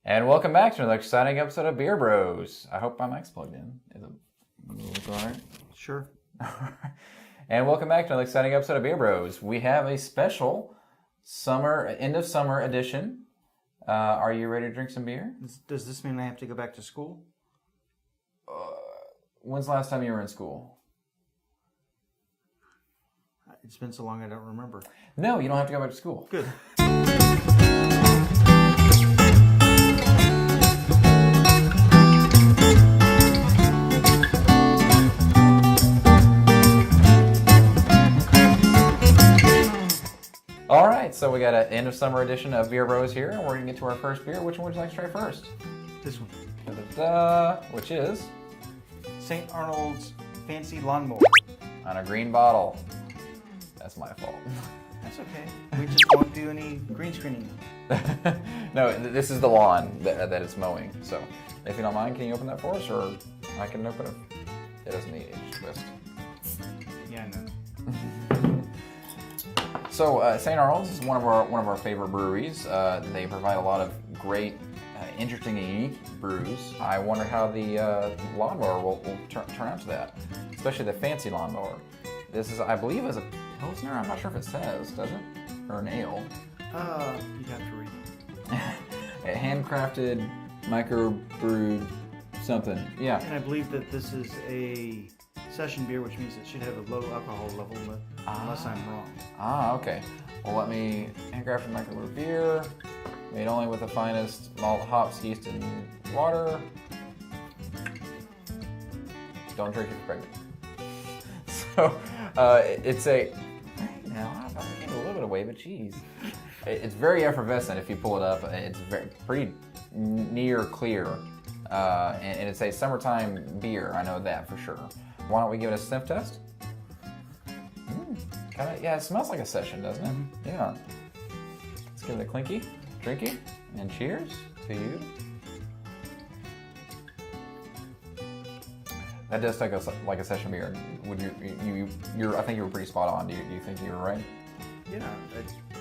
And welcome back to another exciting episode of Beer Bros. I hope my mic's plugged in. Is it all right? Sure. And welcome back to another exciting episode of Beer Bros. We have a special end of summer edition. Are you ready to drink some beer? Does this mean I have to go back to school? When's the last time you were in school? It's been so long I don't remember. No, you don't have to go back to school. Good. All right, so we got an end of summer edition of Beer Bros here, and we're gonna get to our first beer. Which one would you like to try first? This one. Which is St. Arnolds Fancy Lawnmower. on a green bottle. That's my fault. That's okay. We just won't do any green screening. No, this is the lawn that it's mowing. So, if you don't mind, can you open that for us, or I can open it? It doesn't need a twist. Yeah, I know. So, St. Arnolds is one of our favorite breweries. They provide a lot of great, interesting, and unique brews. I wonder how the lawnmower will turn out to that, especially the fancy lawnmower. This is, I believe, is a Pilsner. I'm not sure if it says, does it? Or an ale. You'd have to read it. A handcrafted, microbrewed something. Yeah. And I believe that this is a session beer, which means it should have a low alcohol level, unless I'm wrong. Okay. Well, handcrafted microbrewed beer, made only with the finest malt, hops, yeast, and water. Don't drink if you're pregnant. So, it's a... Now, I thought I gave a little bit away, but geez. It's very effervescent if you pull it up. It's pretty near clear. And it's a summertime beer, I know that for sure. Why don't we give it a sniff test? Yeah, it smells like a session, doesn't it? Mm-hmm. Yeah. Let's give it a clinky, drinky, and cheers to you. That does take us like a session beer. Would I think you were pretty spot on. Do you think you were right? Yeah,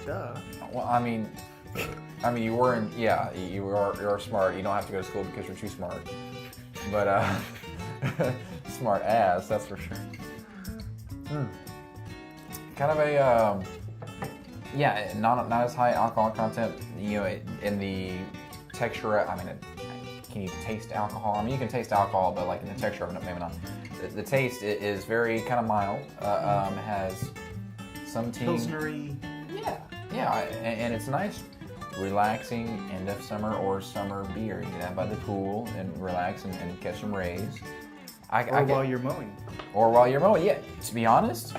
duh. Well, I mean, you were you are smart. You don't have to go to school because you're too smart. But smart ass, that's for sure. Kind of a not as high alcohol content. You know, in the texture. I mean, can you taste alcohol? I mean, you can taste alcohol, but like in the texture of it, maybe not. The taste is very kind of mild. Has some tea. Pilsnery. Yeah, and it's nice, relaxing end of summer or summer beer. You can have by the pool and relax and catch some rays. While you're mowing. Or while you're mowing, yeah. To be honest,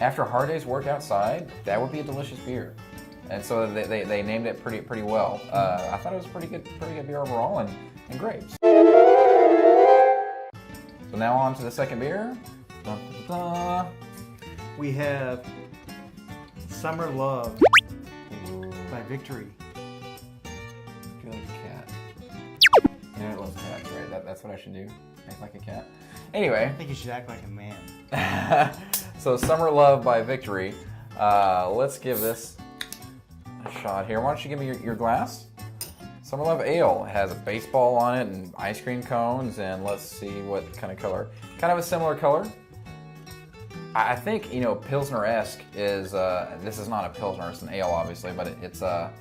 after a hard day's work outside, that would be a delicious beer. And so they named it pretty well. I thought it was pretty good beer overall, and grapes. So now on to the second beer. Dun, dun, dun. We have Summer Love by Victory. I feel like a cat. Yeah, it loves cats, right? That's what I should do. Act like a cat. Anyway. I think you should act like a man. So Summer Love by Victory. Let's give this a shot here. Why don't you give me your glass? Summer Love Ale has a baseball on it and ice cream cones, and let's see what kind of color. Kind of a similar color. I think, Pilsner-esque is, this is not a Pilsner, it's an ale obviously, but it's kind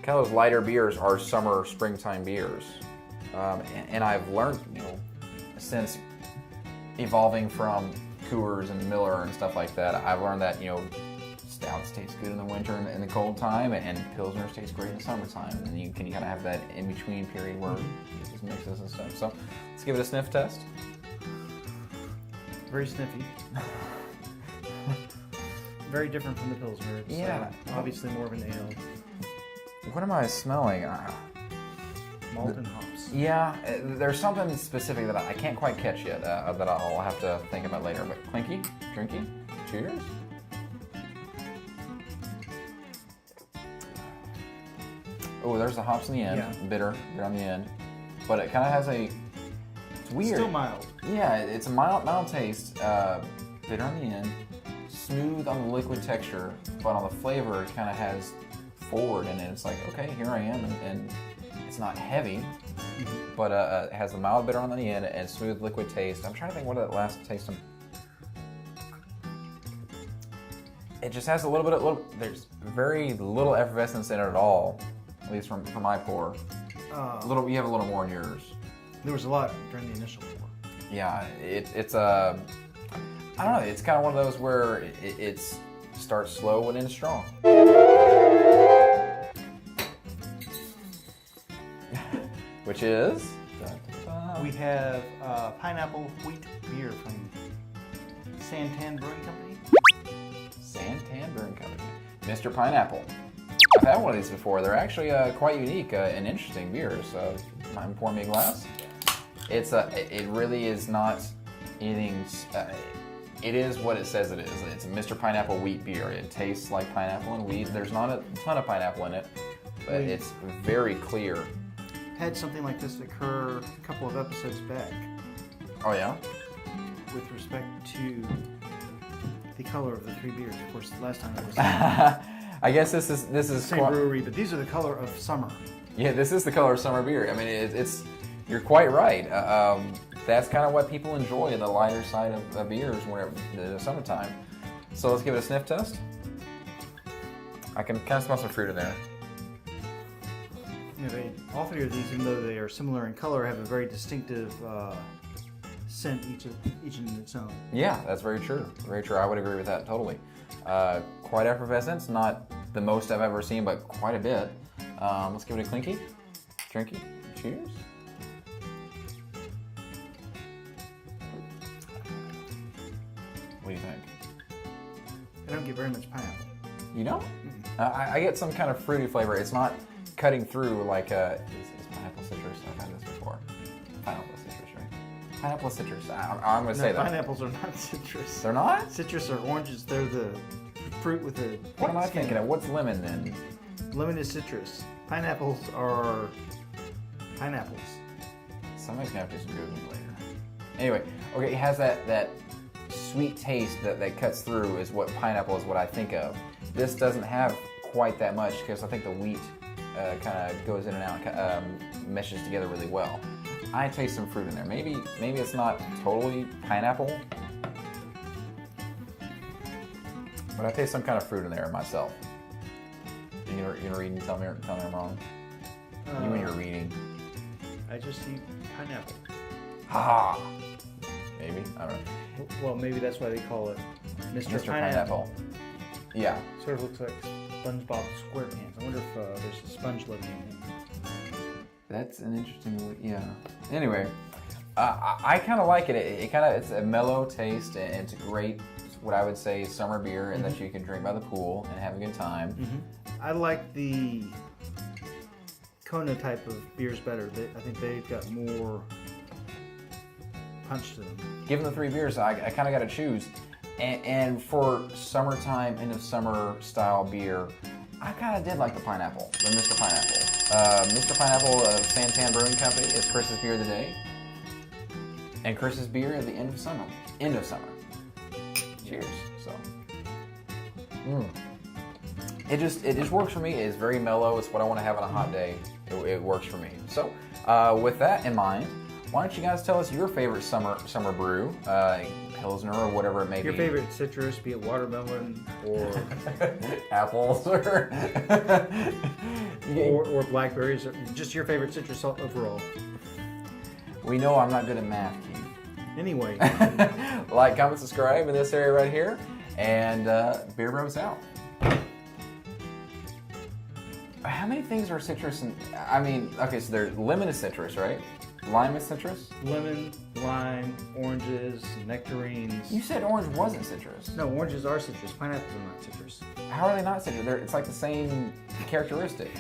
of those lighter beers are summer, springtime beers. And I've learned, since evolving from Coors and Miller and stuff like that, I've learned that, stouts taste good in the winter and in the cold time, and Pilsners taste great in the summertime. And you kind of have that in-between period where it just mixes and stuff. So let's give it a sniff test. Very sniffy. Very different from the Pilsner. It's, obviously more of an ale. What am I smelling? Malt and hops. Yeah, there's something specific that I can't quite catch yet that I'll have to think about later. But clinky, drinky, cheers. Oh, there's the hops in the end. Yeah. Bitter on the end. But it kind of has it's weird. Still mild. Yeah, it's a mild taste. Bitter on the end. Smooth on the liquid texture, but on the flavor, it kind of has forward, and it's like, okay, here I am, and It's not heavy, but it has a mild bitter on the end and smooth liquid taste. I'm trying to think what that last taste. It just has a little bit there's very little effervescence in it at all, at least from my pour. You have a little more in yours. There was a lot during the initial pour. Yeah, it's I don't know. It's kind of one of those where it starts slow and ends strong. Which is? We have pineapple wheat beer from Santan Brewing Company. Santan Brewing Company. Mr. Pineapple. I've had one of these before. They're actually quite unique and interesting beers. So, mind pouring me a glass? It really is not anything. It is what it says it is. It's a Mr. Pineapple wheat beer. It tastes like pineapple and wheat. There's not a ton of pineapple in it, but it's very clear. Had something like this occur a couple of episodes back. Oh yeah? With respect to the color of the three beers. Of course, the last time it was I guess this is the same brewery, but these are the color of summer. Yeah, this is the color of summer beer. I mean, it's you're quite right. That's kind of what people enjoy in the lighter side of beers whenever the summertime. So let's give it a sniff test. I can kind of smell some fruit in there. Yeah, all three of these, even though they are similar in color, have a very distinctive scent, each in its own. Yeah, that's very true. Very true. I would agree with that totally. Quite effervescence, not the most I've ever seen, but quite a bit. Let's give it a clinky. Drinky. Cheers. What do you think? I don't get very much pineapple. You don't? I get some kind of fruity flavor. It's not cutting through like is pineapple citrus. I've had this before. Pineapple citrus, right? Pineapple citrus. I'm going to say that. Pineapples are not citrus. They're not? Citrus are oranges. They're the fruit with the What am I thinking of? What's lemon then? Lemon is citrus. Pineapples are pineapples. Somebody's going to have to do some Googling later. Anyway, okay, it has that sweet taste that cuts through is what pineapple is what I think of. This doesn't have quite that much because I think the wheat kind of goes in and out, meshes together really well. I taste some fruit in there. Maybe it's not totally pineapple, but I taste some kind of fruit in there myself. You gonna read and tell me I'm wrong? You and your reading. I just eat pineapple. Ha! Maybe, I don't know. Well, maybe that's why they call it Mr. Pineapple. Yeah. Sort of looks like SpongeBob SquarePants. I wonder if there's a sponge living in him. That's an interesting look. Yeah. Anyway, I kind of like it. It's a mellow taste, and it's a great, what I would say, summer beer, and that you can drink by the pool and have a good time. I like the Kona type of beers better. I think they've got more punch to them. Given the three beers, I kind of got to choose. And for summertime, end of summer style beer, I kind of did like the pineapple, the Mr. Pineapple. Mr. Pineapple of Santan Brewing Company is Chris's beer of the day. And Chris's beer at the end of summer. End of summer. Cheers. So. It just works for me. It's very mellow. It's what I want to have on a hot day. It works for me. So, with that in mind, why don't you guys tell us your favorite summer brew, Pilsner or whatever it may be. Your favorite citrus, be it watermelon or apples or blackberries, or just your favorite citrus overall. We know I'm not good at math, Keith. Anyway. Like, comment, subscribe in this area right here, and Beer Bros out. How many things are citrus? Okay, so there's lemon is citrus, right? Lime is citrus? Lemon, lime, oranges, nectarines. You said orange wasn't citrus. No, oranges are citrus. Pineapples are not citrus. How are they not citrus? It's like the same characteristic.